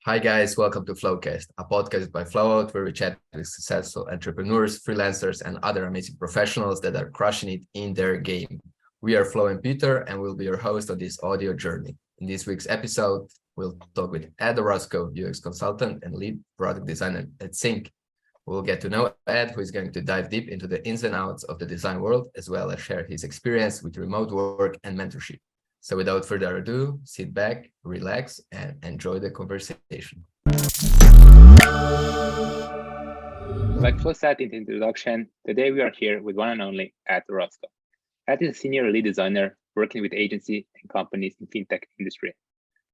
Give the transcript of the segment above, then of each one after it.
Hi guys, welcome to Flowcast, a podcast by Flowout where we chat with successful entrepreneurs, freelancers, and other amazing professionals that are crushing it in their game. We are Flo and Peter, and we'll be your host on this audio journey. In this week's episode, we'll talk with Ed Orozco, UX consultant and lead product designer at Synq. We'll get to know Ed, who is going to dive deep into the ins and outs of the design world, as well as share his experience with remote work and mentorship. So without further ado, sit back, relax, and enjoy the conversation. Like Flo said in the introduction, today we are here with one and only Ed Orozco. Ed is a senior lead designer working with agencies and companies in fintech industry.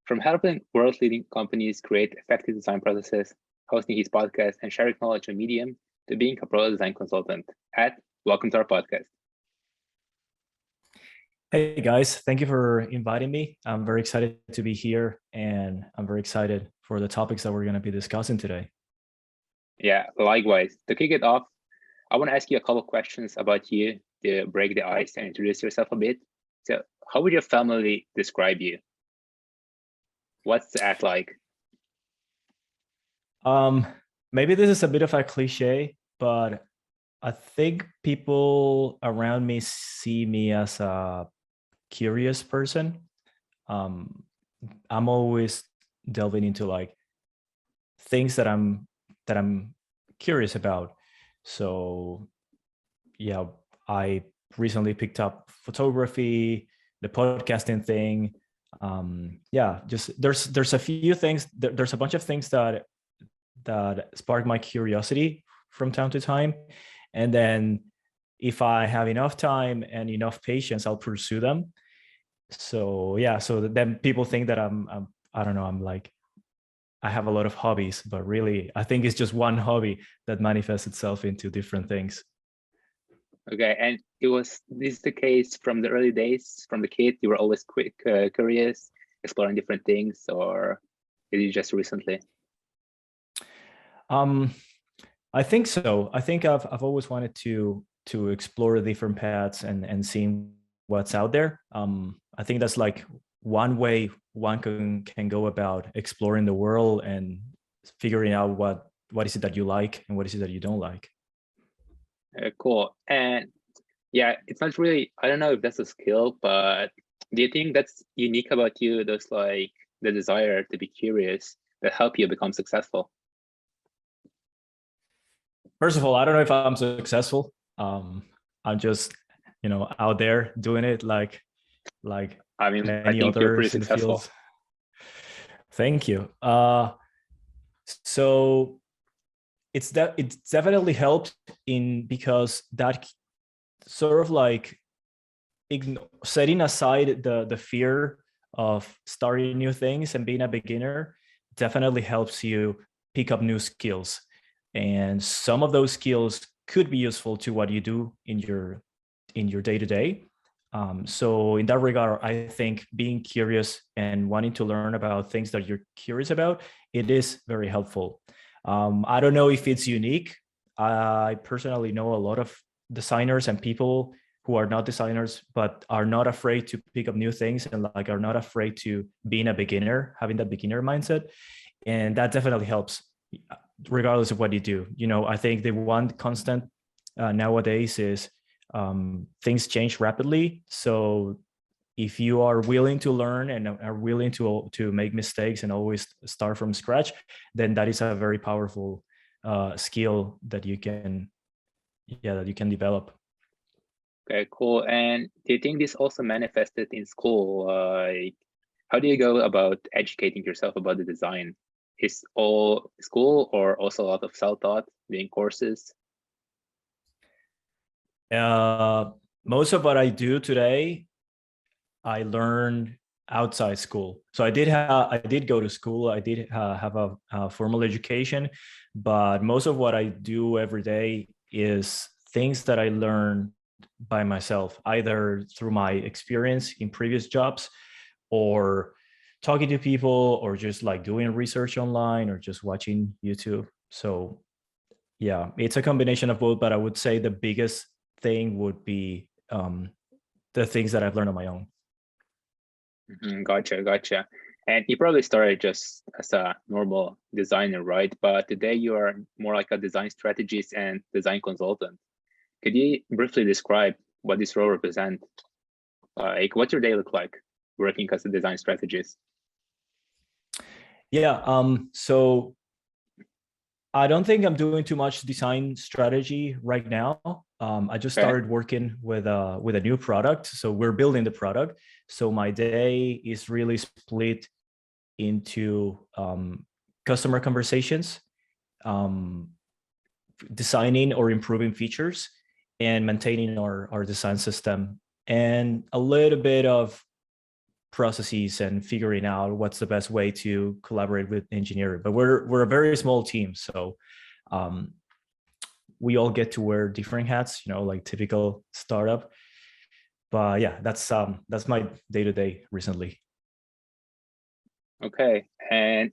From helping world-leading companies create effective design processes, hosting his podcast, and sharing knowledge on Medium, to being a product design consultant. Ed, welcome to our podcast. Hey guys, thank you for inviting me. I'm very excited to be here, and I'm very excited for the topics that we're going to be discussing today. Yeah, likewise. To kick it off, I want to ask you a couple of questions about you to break the ice and introduce yourself a bit. So, how would your family describe you? What's Ed like? Maybe this is a bit of a cliche, but I think people around me see me as a curious person. I'm always delving into like things that I'm curious about. So yeah, I recently picked up photography, the podcasting thing. Just there's a few things. There's a bunch of things that spark my curiosity from time to time, and then if I have enough time and enough patience, I'll pursue them. So yeah, so then people think that I don't know, I'm like, I have a lot of hobbies, but really I think it's just one hobby that manifests itself into different things. Okay, and this the case from the early days, from the kid, you were always curious, exploring different things, or did you just recently? I think so. I think I've always wanted to explore different paths and seeing what's out there. I think that's like one way one can go about exploring the world and figuring out what is it that you like and what is it that you don't like. Cool. And yeah, it's not really, I don't know if that's a skill, but do you think that's unique about you? There's like the desire to be curious that help you become successful? First of all, I don't know if I'm successful. I'm just, out there doing it like I mean, I many think you're pretty others in the successful. field. Thank you. So it's definitely helped because that sort of like setting aside the fear of starting new things and being a beginner definitely helps you pick up new skills. And some of those skills could be useful to what you do in your day-to-day. So in that regard, I think being curious and wanting to learn about things that you're curious about, it is very helpful. I don't know if it's unique. I personally know a lot of designers and people who are not designers, but are not afraid to pick up new things and like are not afraid to being a beginner, having that beginner mindset. And that definitely helps regardless of what you do. I think the one constant nowadays is things change rapidly. So if you are willing to learn and are willing to make mistakes and always start from scratch, then that is a very powerful skill that you can develop. Okay, cool. And do you think this also manifested in school? Like, how do you go about educating yourself about the design? Is all school or also a lot of self-taught, doing courses? Most of what I do today, I learned outside school. So I did go to school. I did have a formal education, but most of what I do every day is things that I learn by myself, either through my experience in previous jobs or talking to people or just like doing research online or just watching YouTube. So yeah, it's a combination of both, but I would say the biggest thing would be the things that I've learned on my own. Gotcha. And you probably started just as a normal designer, right? But today you are more like a design strategist and design consultant. Could you briefly describe what this role represents? Like, what's your day look like working as a design strategist? Yeah, so I don't think I'm doing too much design strategy right now. I just started working with a new product, so we're building the product. So my day is really split into customer conversations, designing or improving features, and maintaining our design system, and a little bit of processes and figuring out what's the best way to collaborate with engineering. But we're a very small team, so we all get to wear different hats, like typical startup. But yeah, that's my day-to-day recently. Okay, and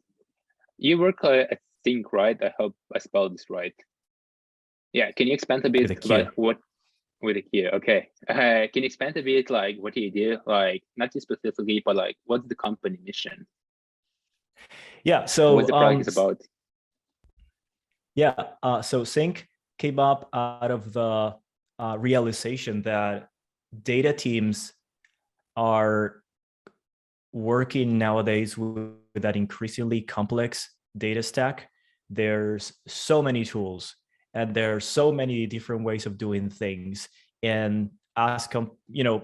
you work at Synq, right? I hope I spelled this right. Yeah, can you expand a bit about what with a Q? Okay, can you expand a bit like what do you do? Like not just specifically, but like what's the company mission? Yeah, so what the product is about. Yeah, so Synq came up out of the realization that data teams are working nowadays with that increasingly complex data stack. There's so many tools and there are so many different ways of doing things. And as you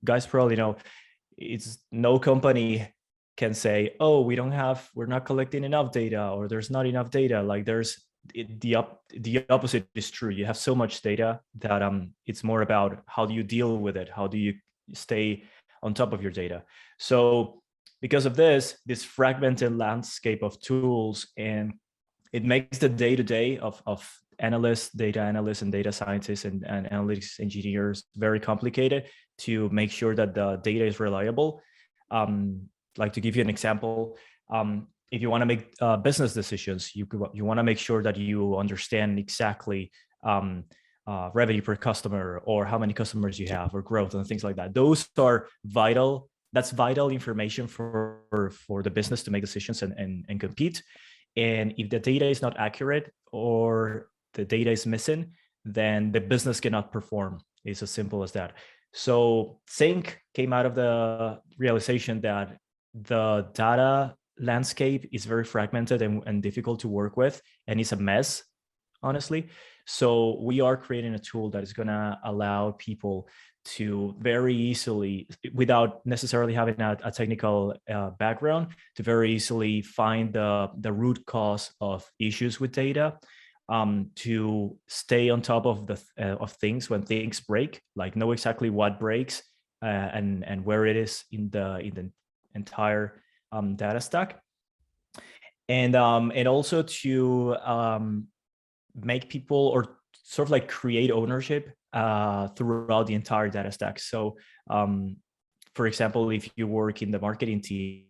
guys probably know, it's no company can say, oh, we're not collecting enough data, or there's not enough data. Like the opposite is true. You have so much data that it's more about how do you deal with it? How do you stay on top of your data? So because of this fragmented landscape of tools, and it makes the day-to-day of analysts, data analysts, and data scientists and analytics engineers very complicated to make sure that the data is reliable. Like to give you an example, if you want to make business decisions, you want to make sure that you understand exactly revenue per customer, or how many customers you have, or growth, and things like that. Those are vital. That's vital information for the business to make decisions and compete. And if the data is not accurate or the data is missing, then the business cannot perform. It's as simple as that. So Synq came out of the realization that the data landscape is very fragmented and difficult to work with, and it's a mess, honestly. So we are creating a tool that is going to allow people to very easily, without necessarily having a technical background, to very easily find the root cause of issues with data, to stay on top of of things when things break, like know exactly what breaks and where it is in the entire data stack, and also to make people, or sort of like create ownership throughout the entire data stack. So for example, if you work in the marketing team,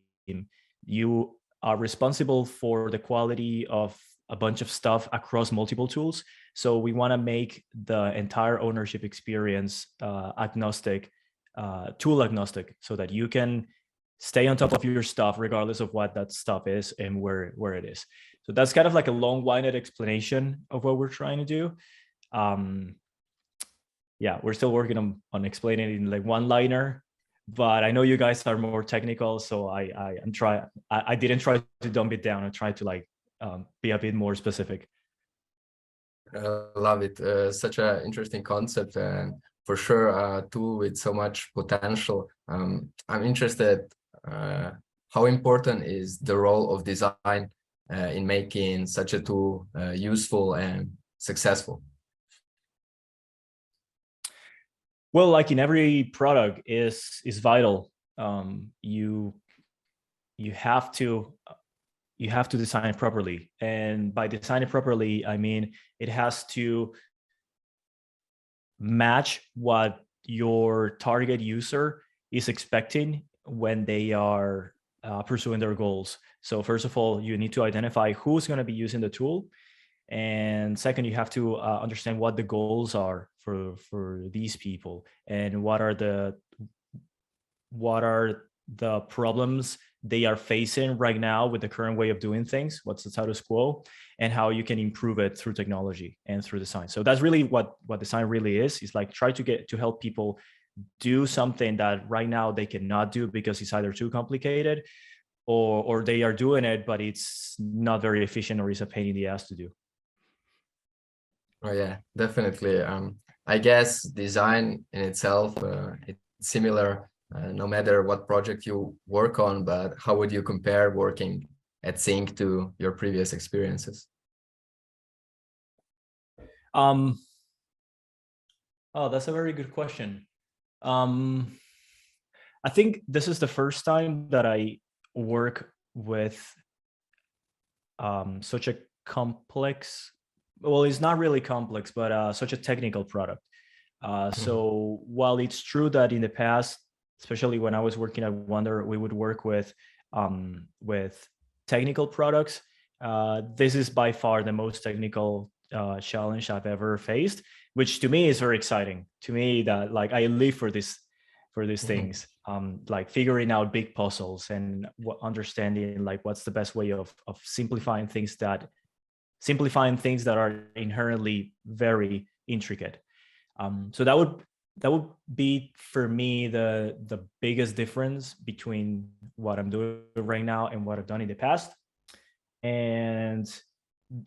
you are responsible for the quality of a bunch of stuff across multiple tools. So we want to make the entire ownership experience agnostic, tool agnostic, so that you can stay on top of your stuff regardless of what that stuff is and where it is. So that's kind of like a long-winded explanation of what we're trying to do. Yeah, we're still working on explaining it in like one-liner, but I know you guys are more technical, so I didn't try to dumb it down. I tried to like be a bit more specific. Love it. Such an interesting concept, and for sure a tool with so much potential. I'm interested, how important is the role of design in making such a tool useful and successful? Well, like in every product, is vital. You have to design it properly, and by design it properly, I mean it has to match what your target user is expecting when they are pursuing their goals. So first of all, you need to identify who's going to be using the tool, and second, you have to understand what the goals are for these people, and what are the problems they are facing right now with the current way of doing things, what's the status quo, and how you can improve it through technology and through design. So that's really what design really is. It's like try to help people do something that right now they cannot do because it's either too complicated or they are doing it, but it's not very efficient or it's a pain in the ass to do. Oh yeah, definitely. I guess design in itself, it's similar no matter what project you work on, but how would you compare working at Synq to your previous experiences? Oh, that's a very good question. I think this is the first time that I work with such a complex, well, it's not really complex, but such a technical product. So while it's true that in the past, especially when I was working at Wonder, we would work with technical products. This is by far the most technical challenge I've ever faced, which to me is very exciting. To me, that like I live for these things, like figuring out big puzzles and understanding like what's the best way of simplifying things that are inherently very intricate. So that would be for me the biggest difference between what I'm doing right now and what I've done in the past. And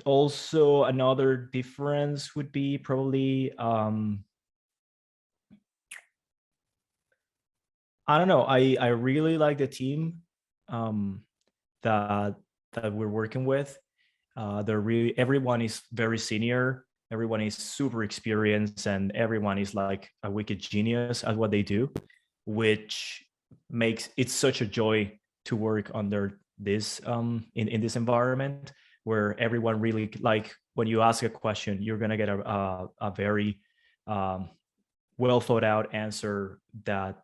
also another difference would be probably I don't know. I really like the team that we're working with. Everyone is very senior. Everyone is super experienced, and everyone is like a wicked genius at what they do, which makes it such a joy to work under this in this environment where everyone really, like, when you ask a question, you're gonna get a very well thought out answer. That's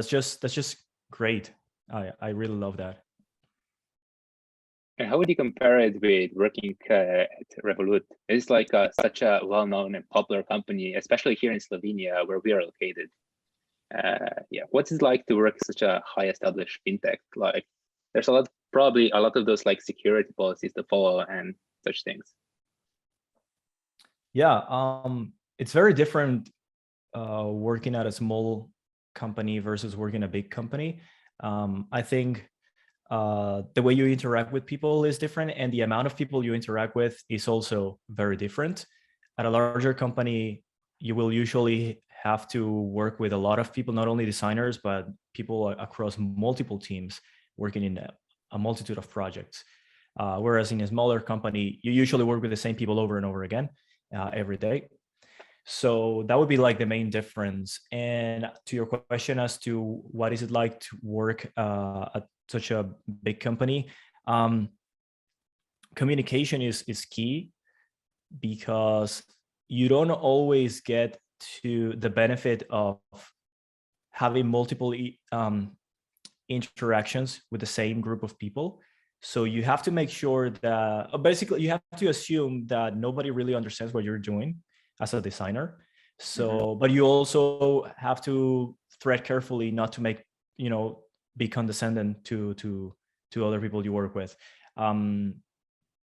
just great. I really love that. And how would you compare it with working at Revolut? It's like such a well-known and popular company, especially here in Slovenia, where we are located. What's it like to work at such a high established fintech? Like, there's probably a lot of those like security policies to follow and such things. Yeah, it's very different working at a small company versus working at a big company. I think the way you interact with people is different, and the amount of people you interact with is also very different. At a larger company, you will usually have to work with a lot of people, not only designers, but people across multiple teams working in a multitude of projects. Whereas in a smaller company, you usually work with the same people over and over again every day. So that would be like the main difference. And to your question as to what is it like to work at such a big company, communication is key, because you don't always get to the benefit of having multiple interactions with the same group of people. So you have to make sure that basically you have to assume that nobody really understands what you're doing as a designer. So, but you also have to tread carefully not to make, be condescending to other people you work with. In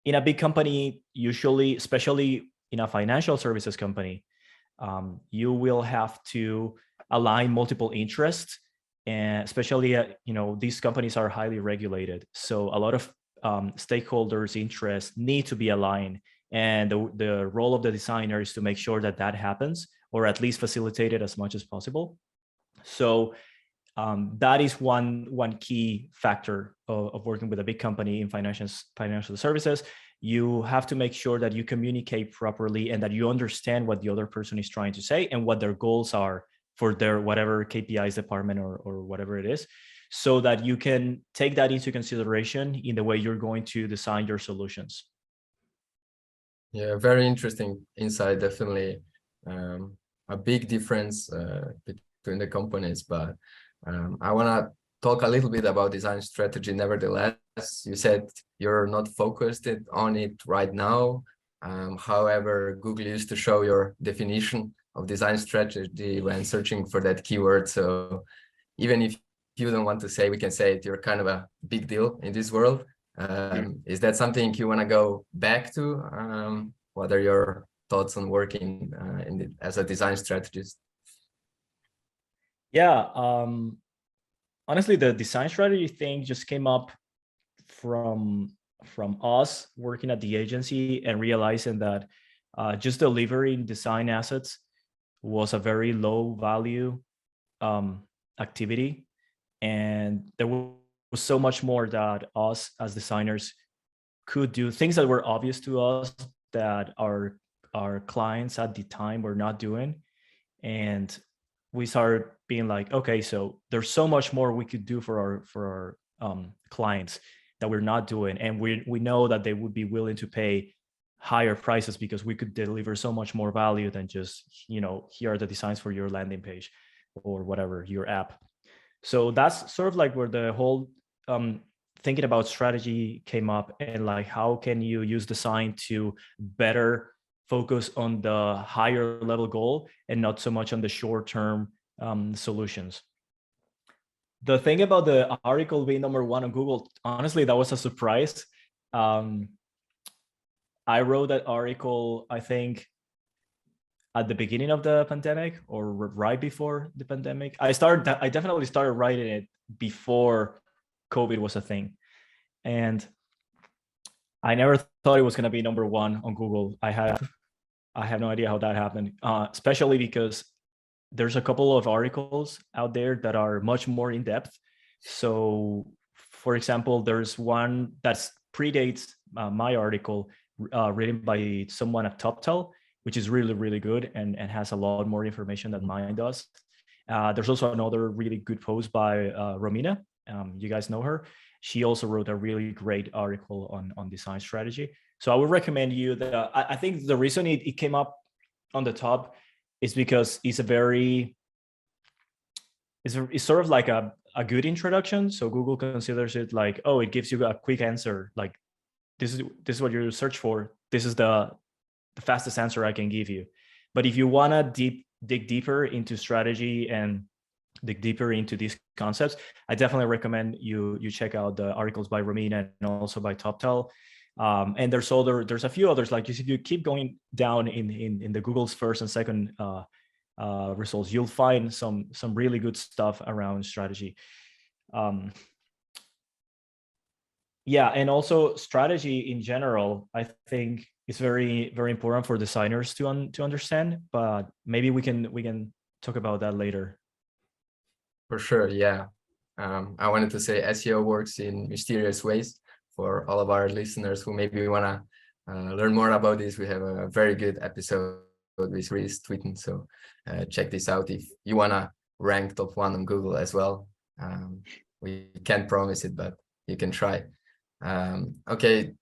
a big company, usually, especially in a financial services company, you will have to align multiple interests, and especially, these companies are highly regulated. So a lot of stakeholders' interests need to be aligned. And the role of the designer is to make sure that happens, or at least facilitate it as much as possible. So that is one key factor of working with a big company in financial services. You have to make sure that you communicate properly and that you understand what the other person is trying to say and what their goals are for their whatever KPIs department or whatever it is, so that you can take that into consideration in the way you're going to design your solutions. Yeah, very interesting insight. Definitely a big difference between the companies. But I want to talk a little bit about design strategy. Nevertheless, you said you're not focused on it right now. However, Google used to show your definition of design strategy when searching for that keyword. So even if you don't want to say, we can say it, you're kind of a big deal in this world. Is that something you want to go back to? What are your thoughts on working as a design strategist? Yeah, honestly, the design strategy thing just came up from us working at the agency and realizing that just delivering design assets was a very low value activity, and there was so much more that us as designers could do, things that were obvious to us that our clients at the time were not doing. And we started being like, okay, so there's so much more we could do for our clients that we're not doing, and we know that they would be willing to pay higher prices because we could deliver so much more value than just, here are the designs for your landing page or whatever, your app. So that's sort of like where the whole thinking about strategy came up, and like, how can you use design to better focus on the higher level goal and not so much on the short term solutions. The thing about the article being number one on Google, honestly, that was a surprise. I wrote that article, I think, at the beginning of the pandemic or right before the pandemic. I definitely started writing it before COVID was a thing. And I never thought it was going to be number one on Google. I have no idea how that happened, especially because there's a couple of articles out there that are much more in depth. So, for example, there's one that predates my article, written by someone at TopTel, which is really, really good and has a lot more information than mine does. There's also another really good post by Romina. You guys know her. She also wrote a really great article on design strategy. So I would recommend you that. I think the reason it came up on the top is because it's sort of like a good introduction. So Google considers it like, oh, it gives you a quick answer. Like, this is what you search for. This is the fastest answer I can give you. But if you want to dig deeper into strategy and dig deeper into these concepts, I definitely recommend you check out the articles by Romina and also by TopTel. And there's a few others. Like, if you keep going down in the Google's first and second results, you'll find some really good stuff around strategy. Yeah, and also strategy in general, I think is very, very important for designers to understand. But maybe we can talk about that later. For sure, yeah. I wanted to say SEO works in mysterious ways. For all of our listeners who maybe want to learn more about this, we have a very good episode with Reese Tweeten. So check this out if you want to rank top one on Google as well. We can't promise it, but you can try. Okay,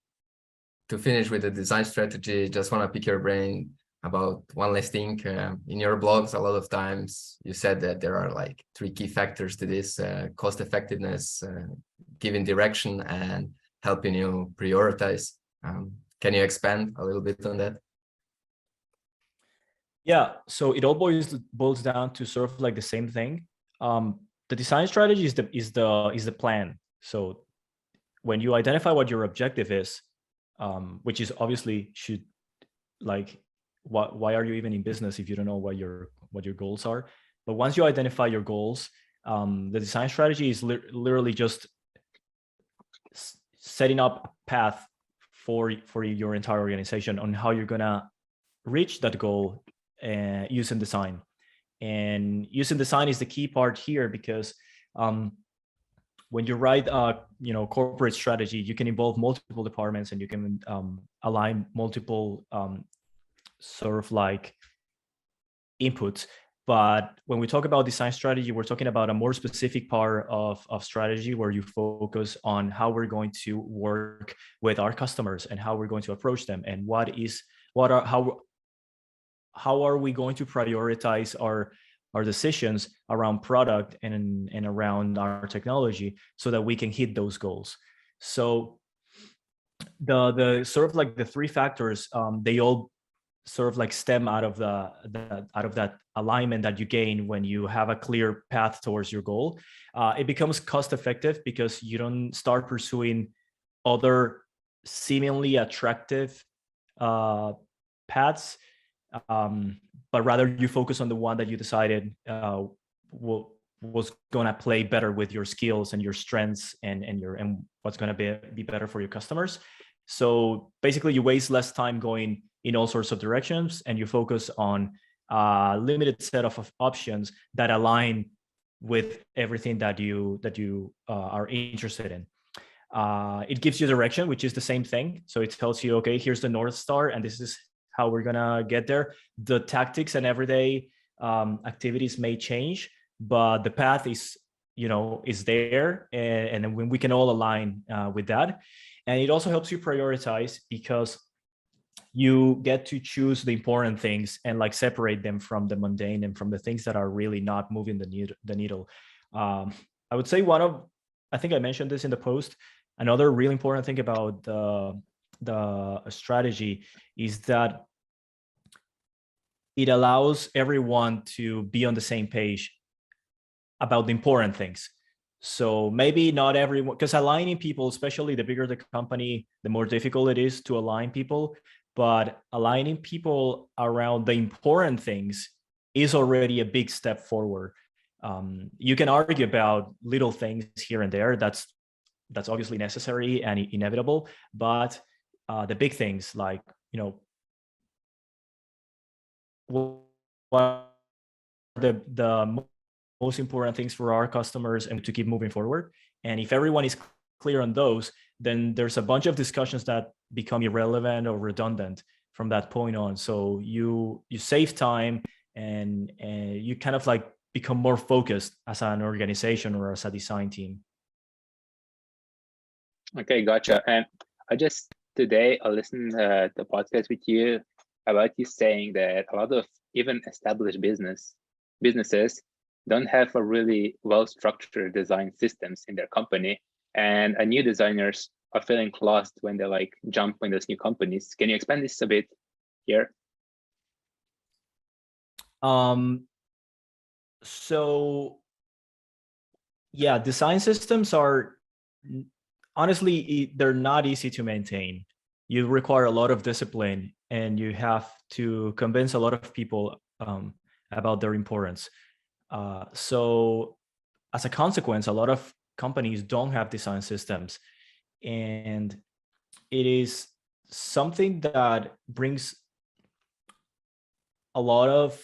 to finish with the design strategy, just want to pick your brain about one last thing. In your blogs, a lot of times you said that there are like 3 key factors to this: cost effectiveness, giving direction, and helping you prioritize. Can you expand a little bit on that? Yeah, so it all boils down to sort of like the same thing. The design strategy is the plan. So when you identify what your objective is, which is obviously why are you even in business if you don't know what your goals are? But once you identify your goals, the design strategy is literally just setting up a path for your entire organization on how you're gonna reach that goal using design. And using design is the key part here, because when you write corporate strategy, you can involve multiple departments and you can align multiple sort of like inputs. But when we talk about design strategy, we're talking about a more specific part of strategy where you focus on how we're going to work with our customers and how we're going to approach them, and how are we going to prioritize our decisions around product and around our technology so that we can hit those goals. So the sort of like the 3 factors, they all sort of like stem out of that alignment that you gain when you have a clear path towards your goal. It becomes cost effective because you don't start pursuing other seemingly attractive paths, but rather you focus on the one that you decided was going to play better with your skills and your strengths and what's going to be better for your customers. So basically you waste less time going in all sorts of directions, and you focus on a limited set of options that align with everything that you are interested in. It gives you direction, which is the same thing. So it tells you, okay, here's the North Star, and this is how we're gonna get there. The tactics and everyday activities may change, but the path is there, and then when we can all align with that. And it also helps you prioritize, because you get to choose the important things and like separate them from the mundane and from the things that are really not moving the needle. I would say I think I mentioned this in the post. Another really important thing about the strategy is that it allows everyone to be on the same page about the important things. So maybe not everyone, because aligning people, especially the bigger the company, the more difficult it is to align people. But aligning people around the important things is already a big step forward. You can argue about little things here and there. That's obviously necessary and inevitable. But the big things, like, what are the most important things for our customers and to keep moving forward. And if everyone is clear on those, then there's a bunch of discussions that become irrelevant or redundant from that point on. So you save time, and you kind of like become more focused as an organization or as a design team. Okay, gotcha. And today I listened to the podcast with you about you saying that a lot of even established businesses don't have a really well-structured design systems in their company, and new designers are feeling lost when they like jump in those new companies. Can you expand this a bit here? So yeah, design systems are, honestly, they're not easy to maintain. You require a lot of discipline, and you have to convince a lot of people about their importance. So as a consequence, a lot of companies don't have design systems, and it is something that brings a lot of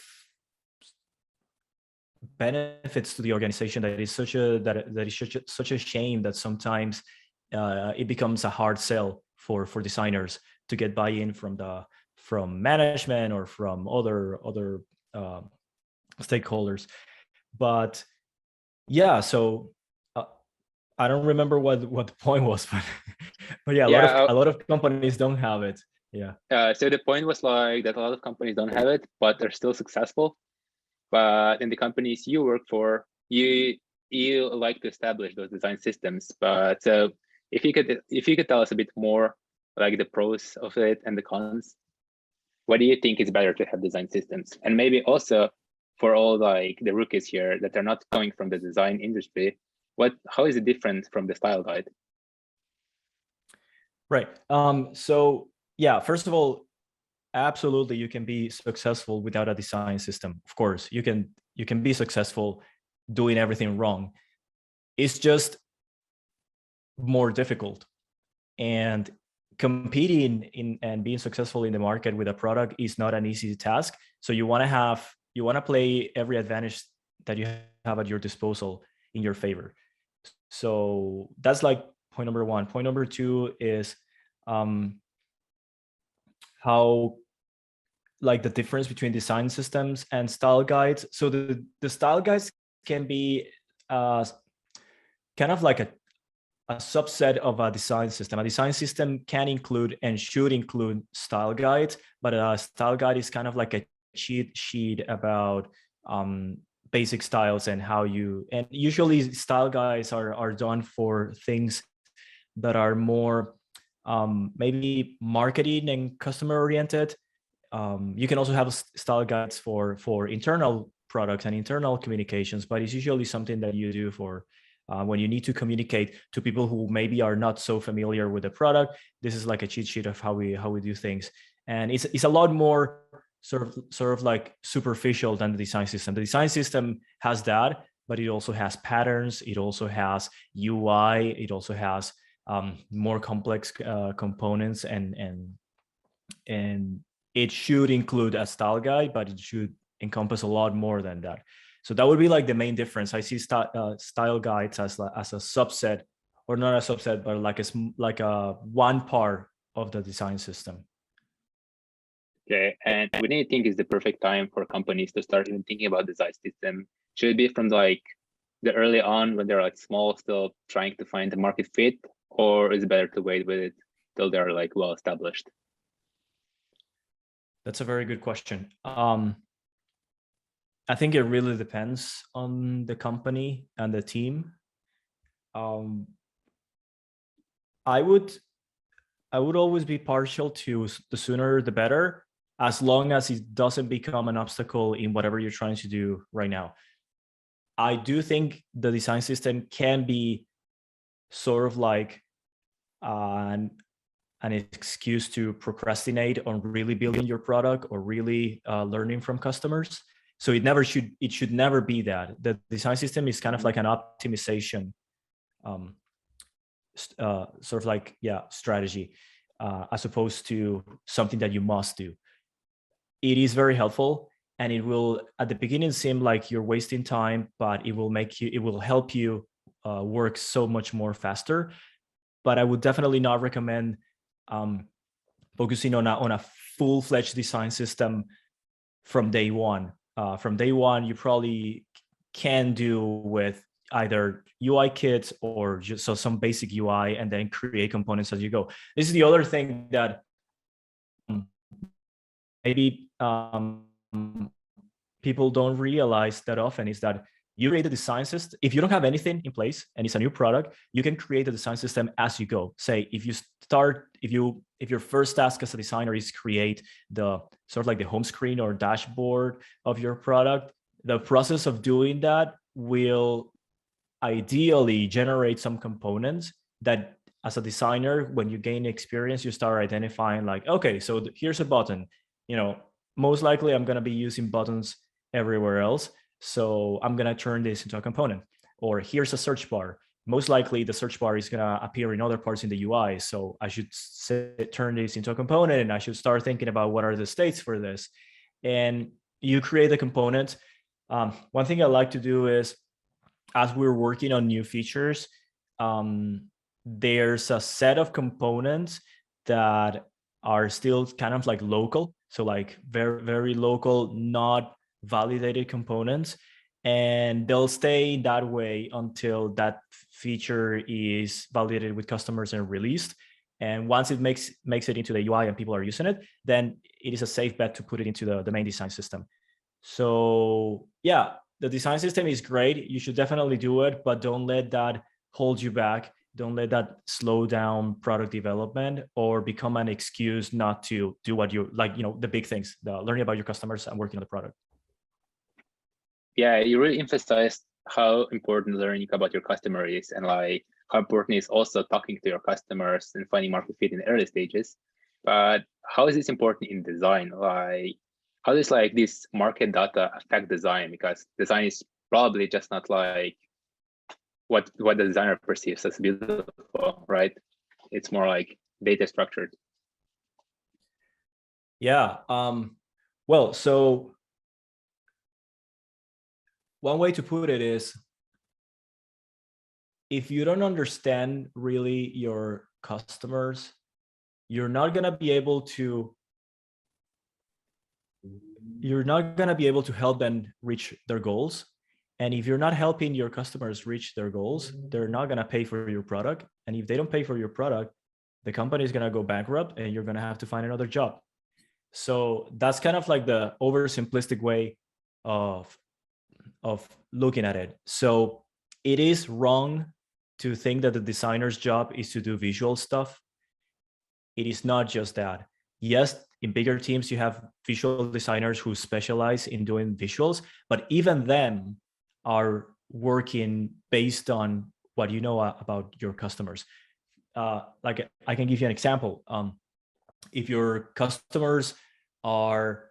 benefits to the organization. That is such a shame that sometimes it becomes a hard sell for designers to get buy-in from management or from other stakeholders. But yeah, so I don't remember what the point was, but yeah, a lot of companies don't have it. Yeah. So the point was like that a lot of companies don't have it, but they're still successful. But in the companies you work for, you like to establish those design systems. But so if you could tell us a bit more, like the pros of it and the cons. What do you think is better to have design systems? And maybe also for all like the rookies here that are not coming from the design industry, how is it different from the style guide? Right. So yeah, first of all, absolutely, you can be successful without a design system. Of course, you can be successful doing everything wrong. It's just more difficult. And competing in and being successful in the market with a product is not an easy task. So you want to play every advantage that you have at your disposal in your favor. So that's like point number one. Point number two is how, like, the difference between design systems and style guides. So the style guides can be kind of like a subset of a design system. A design system can include and should include style guides, but a style guide is kind of like a cheat sheet about basic styles and and usually style guides are done for things that are more maybe marketing and customer oriented. you can also have style guides for internal products and internal communications, but it's usually something that you do for when you need to communicate to people who maybe are not so familiar with the product. This is like a cheat sheet of how we do things, and it's a lot more sort of like superficial than the design system. The design system has that, but it also has patterns. It also has UI. It also has more complex components, and it should include a style guide, but it should encompass a lot more than that. So that would be like the main difference. I see style guides as a subset, or not a subset, but like a one part of the design system. Okay, and when do you think is the perfect time for companies to start even thinking about design system? Should it be from like the early on when they're like small, still trying to find the market fit, or is it better to wait with it till they're like well established? That's a very good question. I think it really depends on the company and the team. I would always be partial to the sooner the better, as long as it doesn't become an obstacle in whatever you're trying to do right now. I do think the design system can be sort of like an excuse to procrastinate on really building your product or really learning from customers. So it should never be that. The design system is kind of like an optimization sort of like strategy, as opposed to something that you must do. It is very helpful, and it will at the beginning seem like you're wasting time, but it will help you work so much more faster. But I would definitely not recommend focusing on a full-fledged design system from day one. From day one, you probably can do with either UI kits or just some basic UI, and then create components as you go. This is the other thing that maybe people don't realize that often, is that you create a design system. If you don't have anything in place and it's a new product, you can create a design system as you go. Say if your first task as a designer is create the sort of like the home screen or dashboard of your product, the process of doing that will ideally generate some components that, as a designer, when you gain experience, you start identifying like, okay, so here's a button. Most likely I'm going to be using buttons everywhere else, so I'm going to turn this into a component. Or here's a search bar. Most likely the search bar is going to appear in other parts in the UI, so I should turn this into a component, and I should start thinking about what are the states for this. And you create a component. One thing I like to do is, as we're working on new features, there's a set of components that are still kind of like local. So like very, very local, not validated components. And they'll stay that way until that feature is validated with customers and released. And once it makes it into the UI and people are using it, then it is a safe bet to put it into the main design system. So yeah, the design system is great. You should definitely do it, but don't let that hold you back. Don't let that slow down product development or become an excuse not to do what you like, the big things, the learning about your customers and working on the product. Yeah, you really emphasized how important learning about your customer is, and like how important is also talking to your customers and finding market fit in the early stages. But how is this important in design? Like, how does like this market data affect design? Because design is probably just not like what the designer perceives as beautiful, right? It's more like data structured. Yeah. Well, so one way to put it is, if you don't understand really your customers, you're not going to be able to help them reach their goals. And if you're not helping your customers reach their goals, they're not going to pay for your product. And if they don't pay for your product, the company is going to go bankrupt and you're going to have to find another job. So that's kind of like the oversimplistic way of looking at it. So it is wrong to think that the designer's job is to do visual stuff. It is not just that. Yes, in bigger teams, you have visual designers who specialize in doing visuals, but even them are working based on what you know about your customers. Like I can give you an example. If your customers are,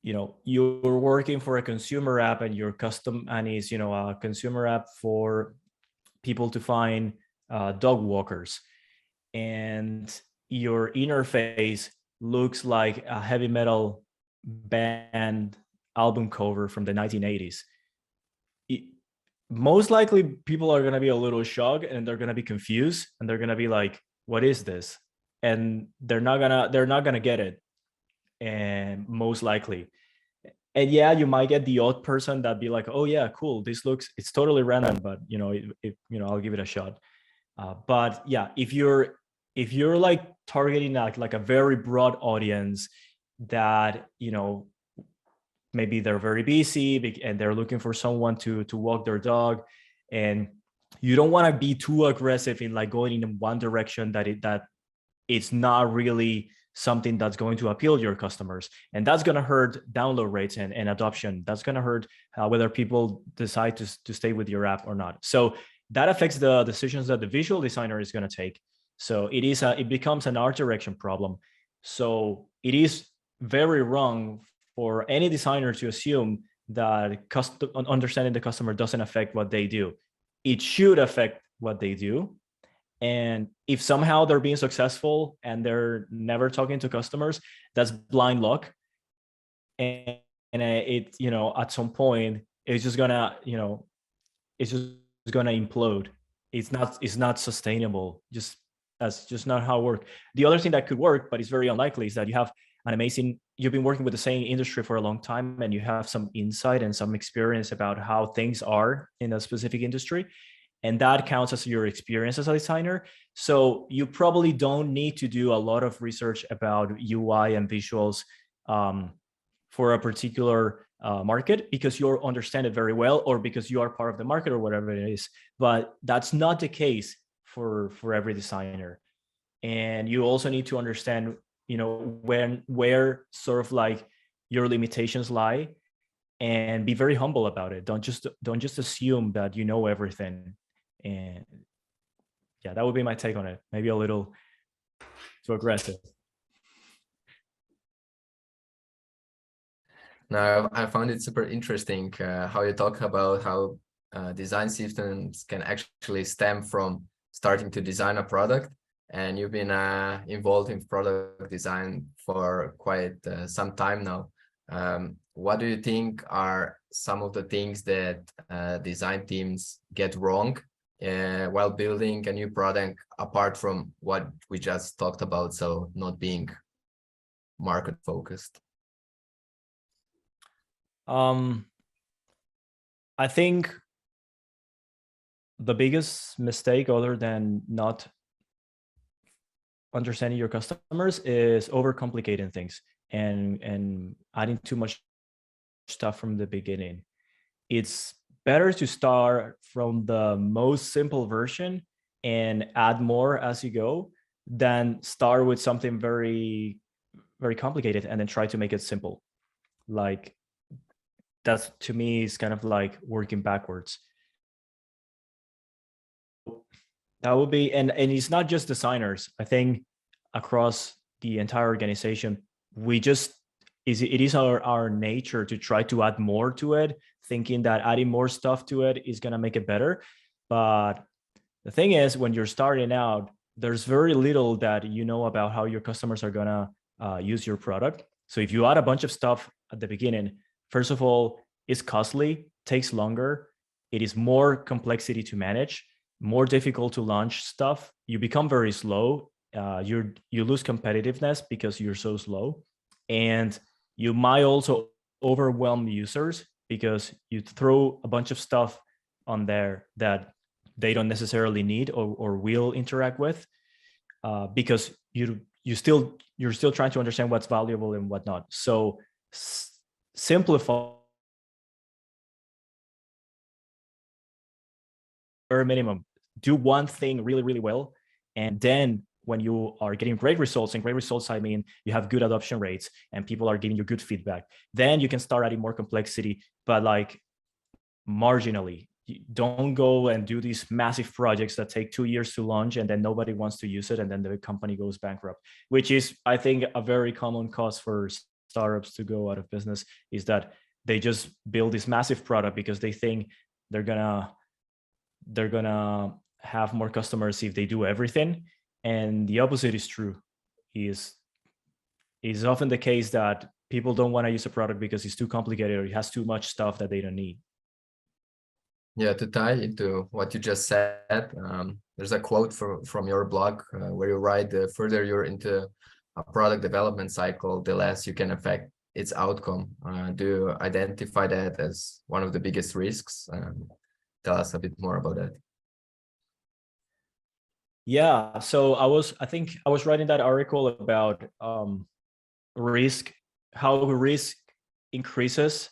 you're working for a consumer app and your custom and is, a consumer app for people to find dog walkers, and your interface looks like a heavy metal band album cover from the 1980s. Most likely people are going to be a little shocked and they're going to be confused and they're going to be like, what is this? And they're not gonna get it, and most likely. And yeah, you might get the odd person that be like, oh yeah, cool, it's totally random, but I'll give it a shot. But yeah, if you're like targeting like a very broad audience that maybe they're very busy and they're looking for someone to walk their dog, and you don't want to be too aggressive in like going in one direction that it's not really something that's going to appeal to your customers, and that's going to hurt download rates and adoption. That's going to hurt whether people decide to stay with your app or not. So that affects the decisions that the visual designer is going to take. So it becomes an art direction problem. So it is very wrong for any designer to assume that understanding the customer doesn't affect what they do. It should affect what they do. And if somehow they're being successful and they're never talking to customers, that's blind luck. And it, at some point, it's just gonna, it's just gonna implode. It's not sustainable. That's just not how it works. The other thing that could work, but it's very unlikely, is that you've been working with the same industry for a long time and you have some insight and some experience about how things are in a specific industry. And that counts as your experience as a designer. So you probably don't need to do a lot of research about UI and visuals for a particular market, because you understand it very well, or because you are part of the market, or whatever it is. But that's not the case for every designer. And you also need to understand, where sort of like your limitations lie, and be very humble about it. Don't just assume that you know everything. And yeah, that would be my take on it. Maybe a little too aggressive. Now, I found it super interesting how you talk about how design systems can actually stem from starting to design a product. And you've been involved in product design for quite some time now. What do you think are some of the things that design teams get wrong while building a new product, apart from what we just talked about, so not being market focused? I think the biggest mistake, other than not understanding your customers, is overcomplicating things and adding too much stuff from the beginning. It's better to start from the most simple version and add more as you go than start with something very, very complicated and then try to make it simple. Like, that's, to me, is kind of like working backwards. That would be, and it's not just designers. I think across the entire organization, it is our nature to try to add more to it, thinking that adding more stuff to it is going to make it better. But the thing is, when you're starting out, there's very little that you know about how your customers are going to use your product. So if you add a bunch of stuff at the beginning, first of all, it's costly, takes longer, it is more complexity to manage, more difficult to launch stuff. You become very slow. You lose competitiveness because you're so slow. And you might also overwhelm users because you throw a bunch of stuff on there that they don't necessarily need or will interact with, because you're still trying to understand what's valuable and whatnot. So simplify bare minimum. Do one thing really, really well, and then when you are getting great results, and great results, I mean, you have good adoption rates and people are giving you good feedback, then you can start adding more complexity, but like marginally. You don't go and do these massive projects that take 2 years to launch and then nobody wants to use it and then the company goes bankrupt, which is, I think, a very common cause for startups to go out of business, is that they just build this massive product because they think they're gonna have more customers if they do everything. And the opposite is true. Is often the case that people don't want to use a product because it's too complicated or it has too much stuff that they don't need. Yeah, to tie into what you just said, there's a quote from your blog where you write, the further you're into a product development cycle, the less you can affect its outcome. Do you identify that as one of the biggest risks? Tell us a bit more about that. Yeah, so I think I was writing that article about risk, how risk increases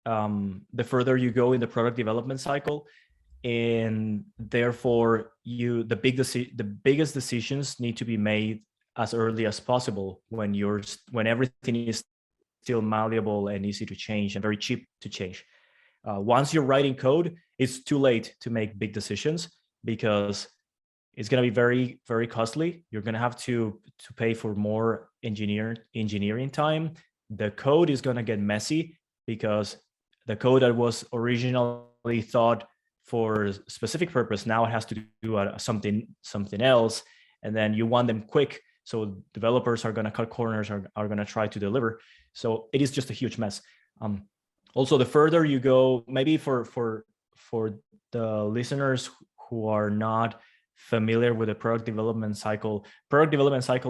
the further you go in the product development cycle, and therefore the biggest decisions need to be made as early as possible when everything is still malleable and easy to change and very cheap to change. Once you're writing code, it's too late to make big decisions because it's going to be very, very costly. You're going to have to pay for more engineering time. The code is going to get messy because the code that was originally thought for a specific purpose, now it has to do something else. And then you want them quick. So developers are going to cut corners, are going to try to deliver. So it is just a huge mess. Also, the further you go, maybe for the listeners who are not familiar with the product development cycle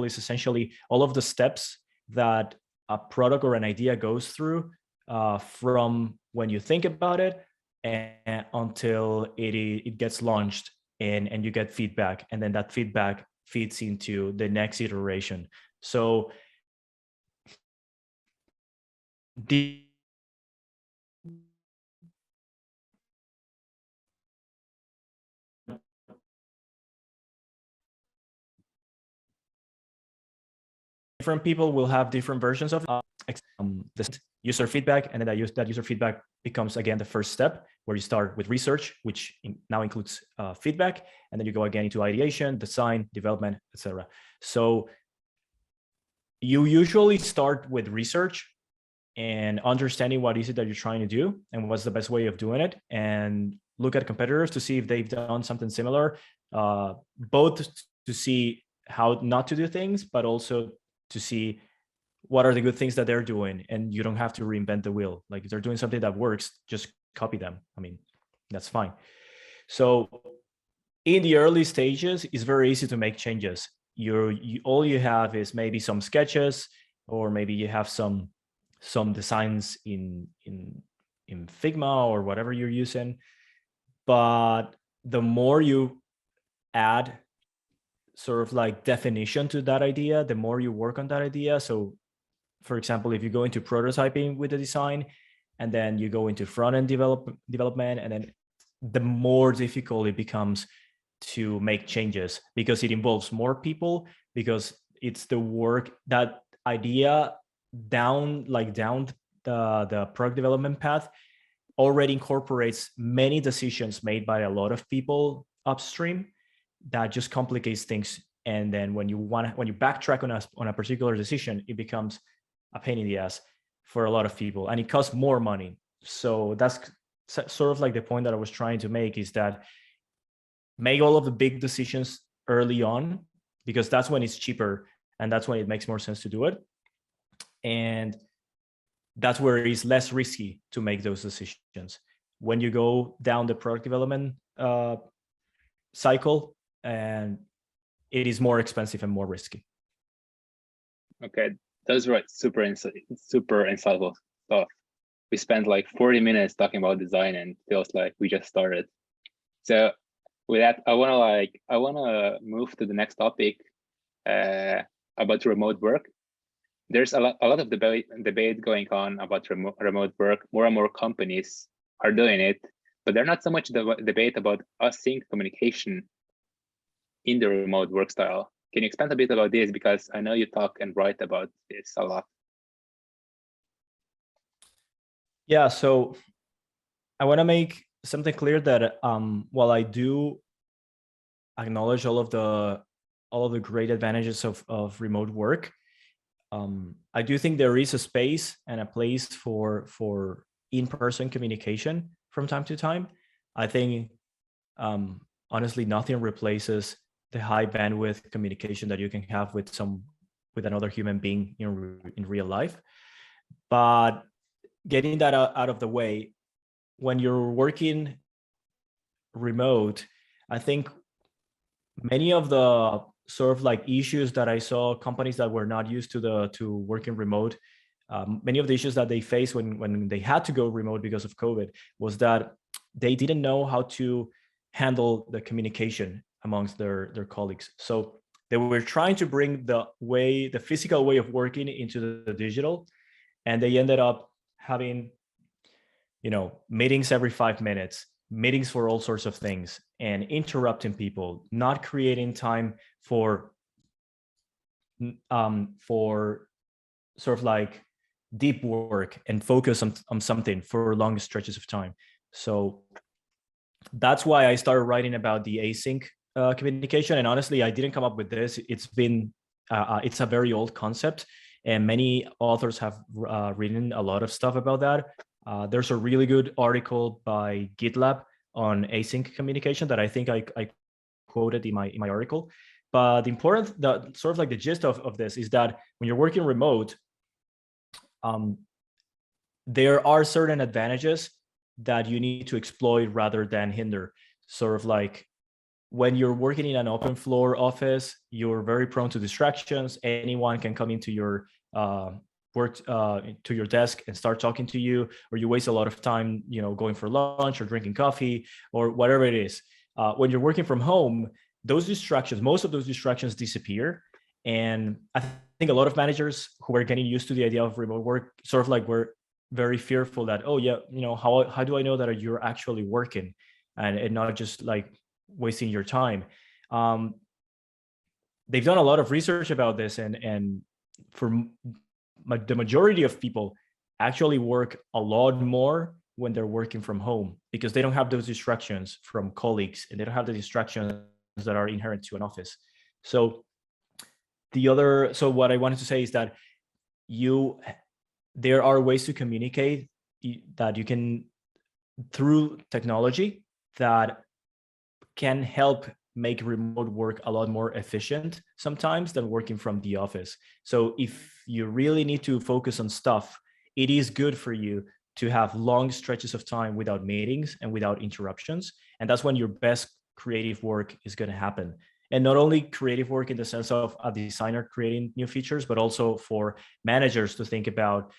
is essentially all of the steps that a product or an idea goes through from when you think about it and until it gets launched and you get feedback, and then that feedback feeds into the next iteration. So different people will have different versions of this user feedback, and then that user feedback becomes again the first step, where you start with research, which now includes feedback, and then you go again into ideation, design, development, etc. So you usually start with research and understanding what is it that you're trying to do and what's the best way of doing it, and look at competitors to see if they've done something similar, both to see how not to do things, but also to see what are the good things that they're doing. And you don't have to reinvent the wheel. Like, if they're doing something that works, just copy them. I mean, that's fine. So in the early stages, it's very easy to make changes. All you have is maybe some sketches, or maybe you have some designs in Figma or whatever you're using. But the more you add sort of like definition to that idea, the more you work on that idea. So for example, if you go into prototyping with the design, and then you go into front-end development, and then the more difficult it becomes to make changes, because it involves more people, because it's the work, that idea down the product development path already incorporates many decisions made by a lot of people upstream that just complicates things. And then when you backtrack on a particular decision, it becomes a pain in the ass for a lot of people, and it costs more money. So that's sort of like the point that I was trying to make, is that make all of the big decisions early on, because that's when it's cheaper and that's when it makes more sense to do it. And that's where it's less risky to make those decisions. When you go down the product development cycle, and it is more expensive and more risky. Okay, those were super insightful stuff. We spent like 40 minutes talking about design, and feels like we just started. So with that, I wanna move to the next topic about remote work. There's a lot of debate going on about remote work. More and more companies are doing it, but there's not so much debate about async communication in the remote work style. Can you expand a bit about this? Because I know you talk and write about this a lot. Yeah, so I want to make something clear that while I do acknowledge all of the great advantages of remote work, I do think there is a space and a place for in-person communication from time to time. I think honestly nothing replaces the high bandwidth communication that you can have with another human being in real life. But getting that out of the way, when you're working remote, I think many of the sort of like issues that I saw companies that were not used to working remote, many of the issues that they faced when they had to go remote because of COVID was that they didn't know how to handle the communication amongst their colleagues. So they were trying to bring the physical way of working into the digital, and they ended up having, meetings every 5 minutes, meetings for all sorts of things, and interrupting people, not creating time for sort of like deep work and focus on something for long stretches of time. So that's why I started writing about the async communication. And honestly, I didn't come up with this. It's a very old concept, and many authors have written a lot of stuff about that. There's a really good article by GitLab on async communication that I think I quoted in my article. But the sort of like the gist of this is that when you're working remote, there are certain advantages that you need to exploit rather than hinder. Sort of like when you're working in an open floor office, you're very prone to distractions. Anyone can come into your work to your desk and start talking to you, or you waste a lot of time, going for lunch or drinking coffee or whatever it is. When you're working from home, most of those distractions disappear. And I think a lot of managers who are getting used to the idea of remote work sort of like were very fearful that, oh yeah, how do I know that you're actually working and not just like wasting your time? They've done a lot of research about this, and for the majority of people actually work a lot more when they're working from home because they don't have those distractions from colleagues and they don't have the distractions that are inherent to an office. So what I wanted to say is that there are ways to communicate that you can through technology that can help make remote work a lot more efficient sometimes than working from the office. So if you really need to focus on stuff, it is good for you to have long stretches of time without meetings and without interruptions. And that's when your best creative work is going to happen. And not only creative work in the sense of a designer creating new features, but also for managers to think about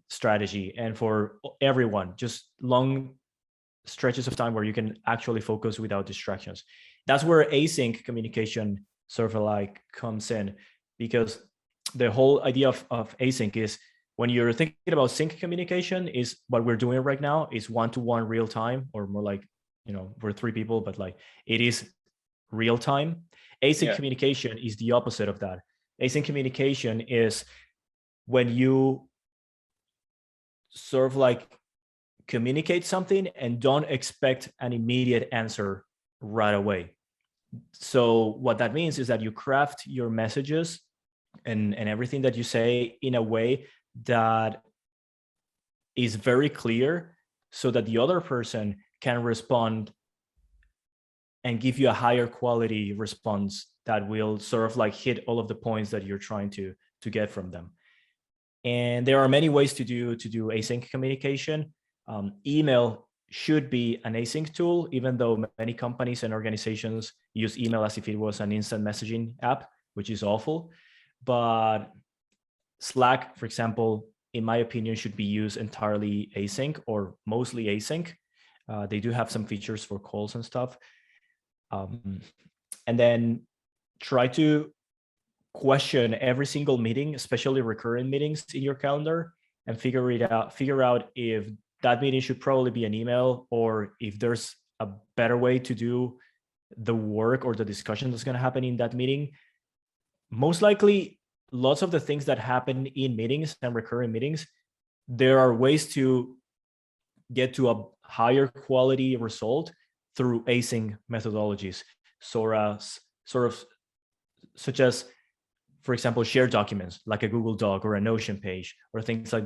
strategy, and for everyone, just long stretches of time where you can actually focus without distractions. That's where async communication sort of like comes in, because the whole idea of async is when you're thinking about sync communication is what we're doing right now is one-to-one real time, or more like, we're three people, but like it is real time. Async communication is the opposite of that. Async communication is when you sort of like communicate something and don't expect an immediate answer right away. So what that means is that you craft your messages and everything that you say in a way that is very clear so that the other person can respond and give you a higher quality response that will sort of like hit all of the points that you're trying to get from them. And there are many ways to do async communication. Email should be an async tool, even though many companies and organizations use email as if it was an instant messaging app, which is awful. But Slack, for example, in my opinion, should be used entirely async or mostly async. They do have some features for calls and stuff. And then try to question every single meeting, especially recurring meetings in your calendar, and figure out if that meeting should probably be an email, or if there's a better way to do the work or the discussion that's going to happen in that meeting most likely, lots of the things that happen in meetings and recurring meetings, there are ways to get to a higher quality result through async methodologies, such as, for example, shared documents like a Google Doc or a Notion page, or things like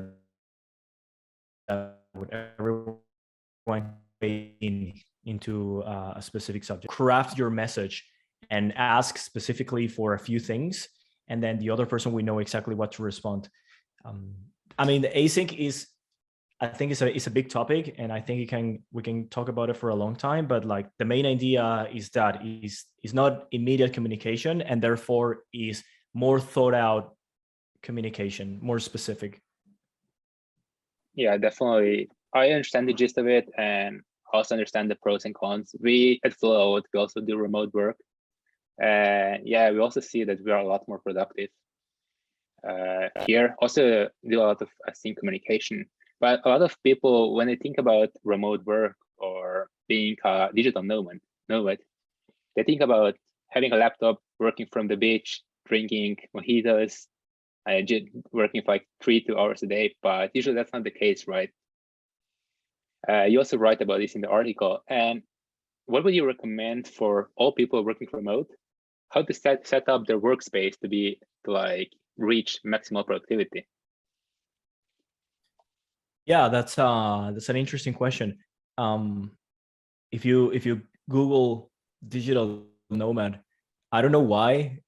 that, with everyone into a specific subject. Craft your message and ask specifically for a few things, and then the other person will know exactly what to respond. I mean, the async is, I think it's a big topic, and I think we can talk about it for a long time. But like the main idea is that is not immediate communication, and therefore is more thought out communication, more specific. Yeah, definitely. I understand the gist of it, and also understand the pros and cons. We at Flow, we also do remote work. Yeah, we also see that we are a lot more productive here. Also do a lot of async communication. But a lot of people, when they think about remote work or being a digital nomad, they think about having a laptop, working from the beach, drinking mojitos, working for like 2 hours a day. But usually that's not the case, right? You also write about this in the article. And what would you recommend for all people working remote? How to set up their workspace to like reach maximal productivity? Yeah, that's an interesting question. If you Google digital nomad, I don't know why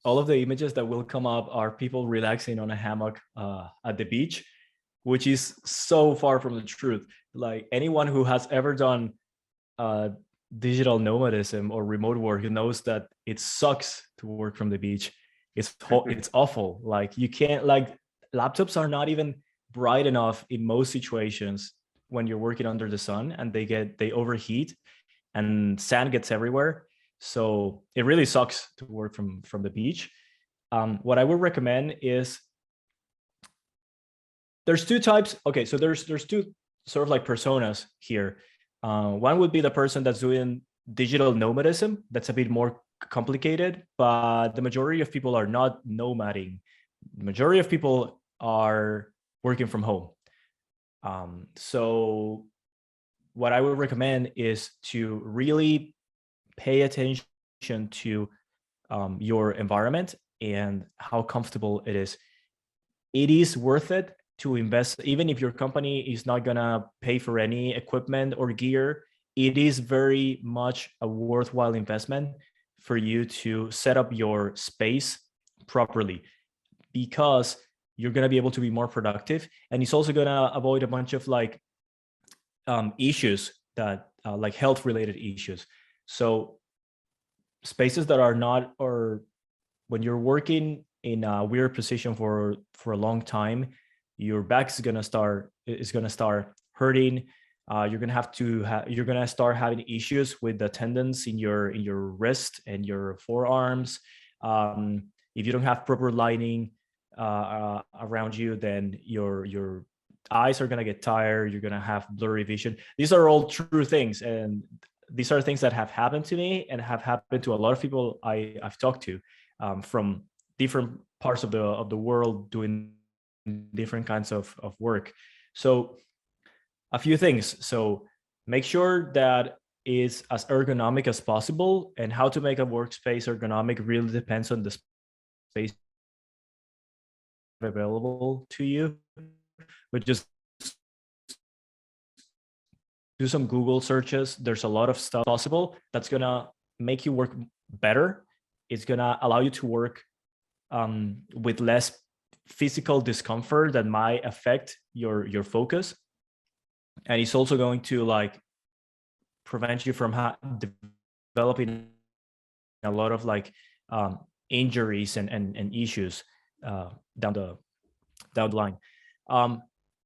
all of the images that will come up are people relaxing on a hammock at the beach, which is so far from the truth. Like anyone who has ever done digital nomadism or remote work knows that it sucks to work from the beach. It's awful. Like you can't, like, laptops are not even bright enough in most situations when you're working under the sun, and they overheat and sand gets everywhere. So it really sucks to work from the beach. What I would recommend is, there's two types. Okay, so there's two sort of like personas here. One would be the person that's doing digital nomadism. That's a bit more complicated, but the majority of people are not nomading. The majority of people are working from home. So what I would recommend is to really pay attention to your environment and how comfortable it is. It is worth it to invest, even if your company is not gonna pay for any equipment or gear. It is very much a worthwhile investment for you to set up your space properly, because you're gonna be able to be more productive, and it's also gonna avoid a bunch of like issues that like health related issues. So spaces that are not, or when you're working in a weird position for a long time, your back is gonna start hurting. You're gonna start having issues with the tendons in your wrist and your forearms. If you don't have proper lighting around you, then your eyes are gonna get tired. You're gonna have blurry vision. These are all true things, and these are things that have happened to me and have happened to a lot of people I've talked to from different parts of the world doing different kinds of work. So a few things. So make sure that it's as ergonomic as possible, and how to make a workspace ergonomic really depends on the space available to you. But just do some Google searches. There's a lot of stuff possible that's gonna make you work better. It's gonna allow you to work with less physical discomfort that might affect your focus, and it's also going to like prevent you from developing a lot of like injuries and issues down the line.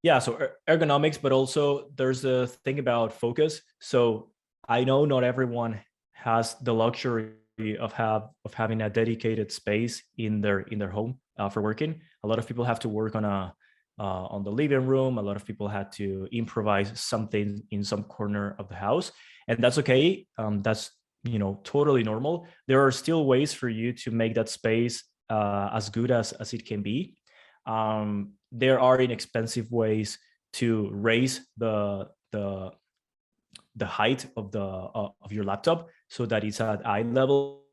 Yeah, so ergonomics, but also there's a thing about focus. So I know not everyone has the luxury of having a dedicated space in their home for working. A lot of people have to work on the living room. A lot of people had to improvise something in some corner of the house, and that's okay. That's totally normal. There are still ways for you to make that space as good as it can be. There are inexpensive ways to raise the height of your laptop so that it's at eye level.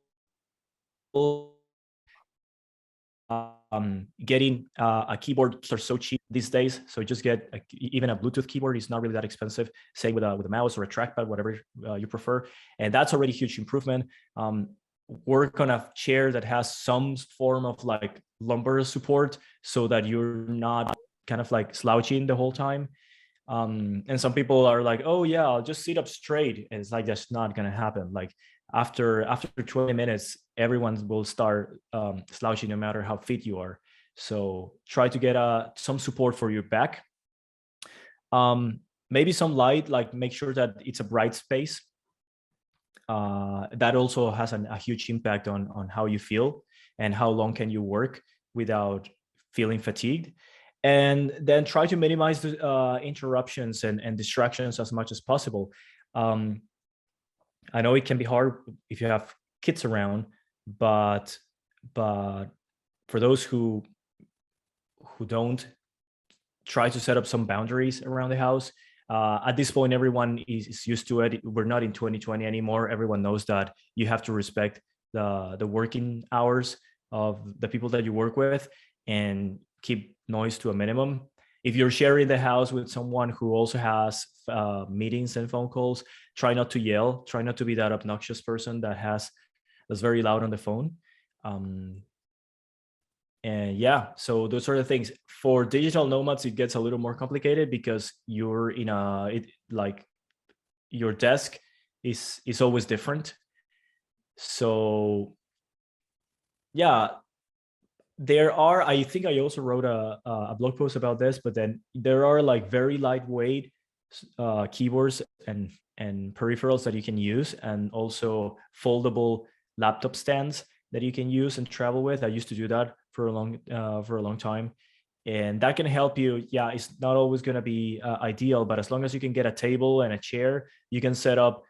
Getting a keyboard are so cheap these days, so just get even a Bluetooth keyboard is not really that expensive. Same with a mouse or a trackpad, whatever you prefer, and that's already a huge improvement. Work on a chair that has some form of like lumbar support so that you're not kind of like slouching the whole time. And some people are like, oh yeah, I'll just sit up straight, and it's like that's not gonna happen. Like after 20 minutes, everyone will start slouching no matter how fit you are. So try to get some support for your back. Maybe some light, like make sure that it's a bright space. That also has a huge impact on how you feel and how long can you work without feeling fatigued. And then try to minimize the interruptions and distractions as much as possible. I know it can be hard if you have kids around, but for those who don't, try to set up some boundaries around the house. At this point, everyone is used to it. We're not in 2020 anymore. Everyone knows that you have to respect the working hours of the people that you work with and keep noise to a minimum. If you're sharing the house with someone who also has meetings and phone calls, try not to yell. Try not to be that obnoxious person that's very loud on the phone. And yeah, so those are the things. For digital nomads, it gets a little more complicated because you're in like your desk is always different. So yeah, I think I also wrote a blog post about this, but then there are like very lightweight keyboards and peripherals that you can use, and also foldable laptop stands that you can use and travel with. I used to do that for a long time, and that can help you. Yeah, it's not always going to be ideal, but as long as you can get a table and a chair, you can set up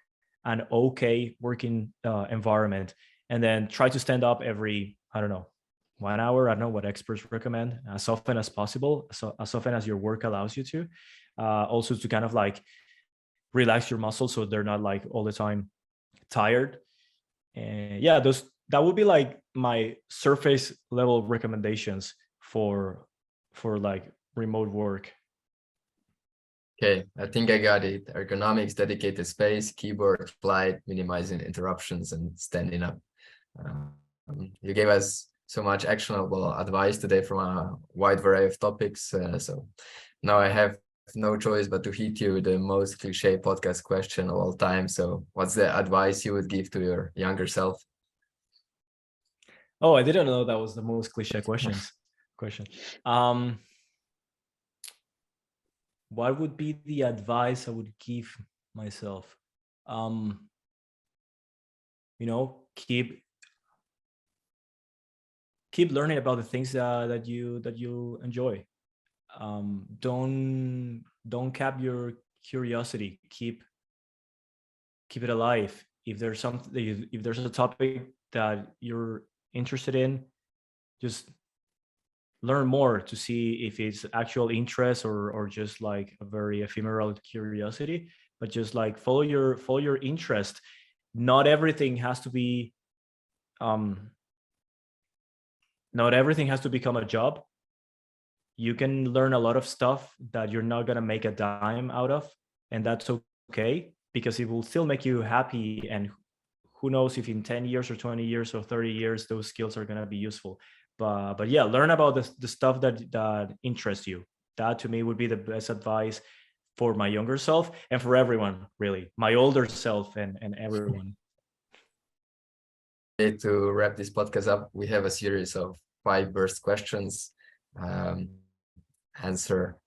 an okay working environment. And then try to stand up every, I don't know, 1 hour. I don't know what experts recommend, as often as possible, so as often as your work allows you to. Also to kind of like relax your muscles so they're not like all the time tired. And yeah, that would be like my surface level recommendations for like remote work. Okay, I think I got it. Ergonomics, dedicated space, keyboard, light, minimizing interruptions, and standing up. You gave us so much actionable advice today from a wide variety of topics. So now I have no choice but to hit you with the most cliche podcast question of all time. So what's the advice you would give to your younger self? Oh, I didn't know that was the most cliche question. What would be the advice I would give myself? Keep learning about the things that you enjoy. Don't cap your curiosity. Keep it alive. If there's a topic that you're interested in, just learn more to see if it's actual interest or just like a very ephemeral curiosity. But just like follow your interest. Not everything has to be not everything has to become a job. You can learn a lot of stuff that you're not going to make a dime out of, and that's okay, because it will still make you happy. And who knows if in 10 years or 20 years or 30 years those skills are going to be useful. But yeah, learn about the stuff that interests you. That to me would be the best advice for my younger self, and for everyone, really, my older self and everyone. To wrap this podcast up, we have a series of 5 burst questions. Answer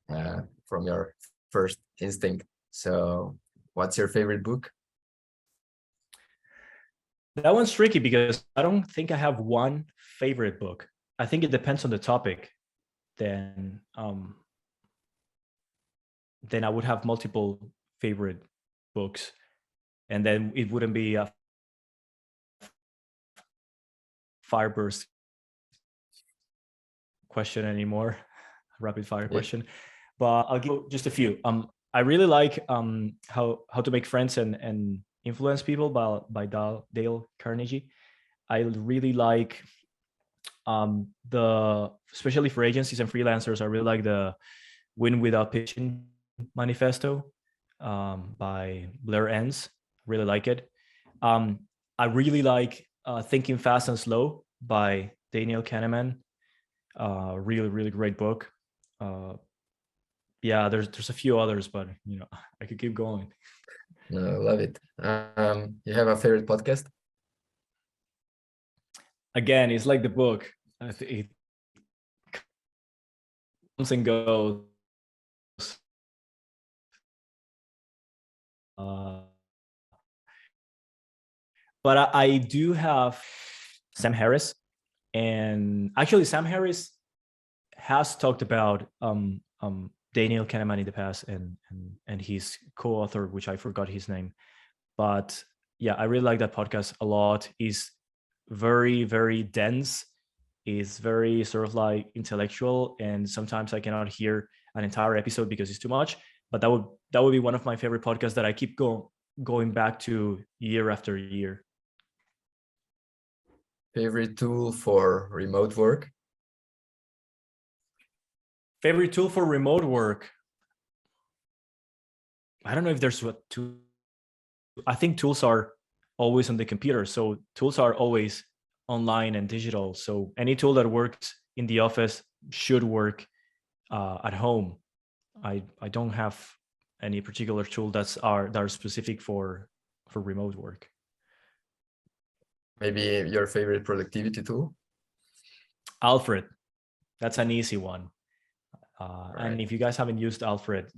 from your first instinct. So what's your favorite book? That one's tricky because I don't think I have one favorite book. I think it depends on the topic. Then I would have multiple favorite books, and then it wouldn't be a fireburst question anymore, rapid fire question, but I'll give just a few. I really like how to make friends and influence people by Dale Carnegie. I really like especially for agencies and freelancers, I really like the Win Without Pitching manifesto by Blair Enns. Really like it. I really like Thinking Fast and Slow by Daniel Kahneman. Really great book. Yeah, there's a few others, but I could keep going. No, I love it. You have a favorite podcast? Again, it's like the book. It comes and goes. But I do have Sam Harris, and actually Sam Harris has talked about Daniel Kahneman in the past, and his co-author, which I forgot his name. But yeah, I really like that podcast a lot. It's very, very dense. It's very sort of like intellectual, and sometimes I cannot hear an entire episode because it's too much. But that would be one of my favorite podcasts that I keep going back to year after year. Favorite tool for remote work? Favorite tool for remote work? I don't know if there's what tool. I think tools are always on the computer. So tools are always online and digital. So any tool that works in the office should work at home. I don't have any particular tool that are specific for remote work. Maybe your favorite productivity tool? Alfred. That's an easy one. Right. And if you guys haven't used Alfred,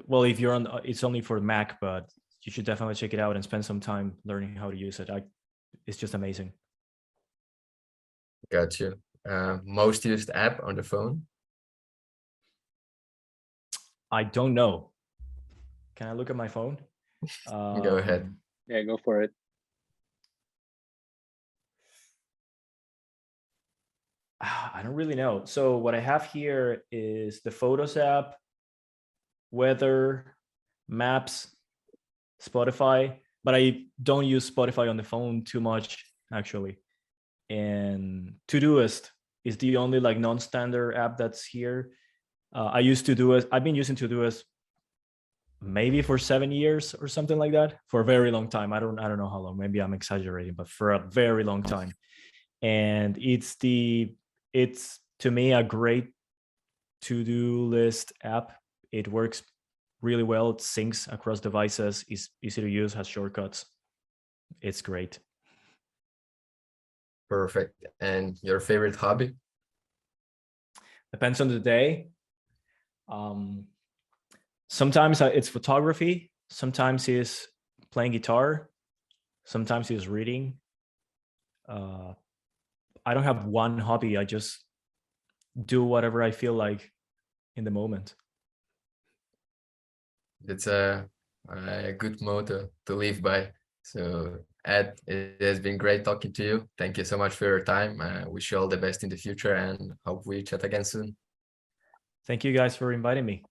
well, if you're it's only for Mac, but you should definitely check it out and spend some time learning how to use it. It's just amazing. Got you. Most used app on the phone? I don't know. Can I look at my phone? Go ahead. Yeah, go for it. I don't really know. So what I have here is the Photos app, weather, maps, Spotify, but I don't use Spotify on the phone too much actually. And Todoist is the only like non-standard app that's here. I use Todoist. I've been using Todoist maybe for 7 years or something like that, for a very long time. I don't know how long. Maybe I'm exaggerating, but for a very long time. And it's to me a great to-do list app. It works really well. It syncs across devices, is easy to use, has shortcuts. It's great. Perfect. And your favorite hobby? Depends on the day. Sometimes it's photography. Sometimes it's playing guitar. Sometimes it's reading. I don't have one hobby. I just do whatever I feel like in the moment. It's a good motto to live by. So Ed, it has been great talking to you. Thank you so much for your time. Wish you all the best in the future and hope we chat again soon. Thank you guys for inviting me.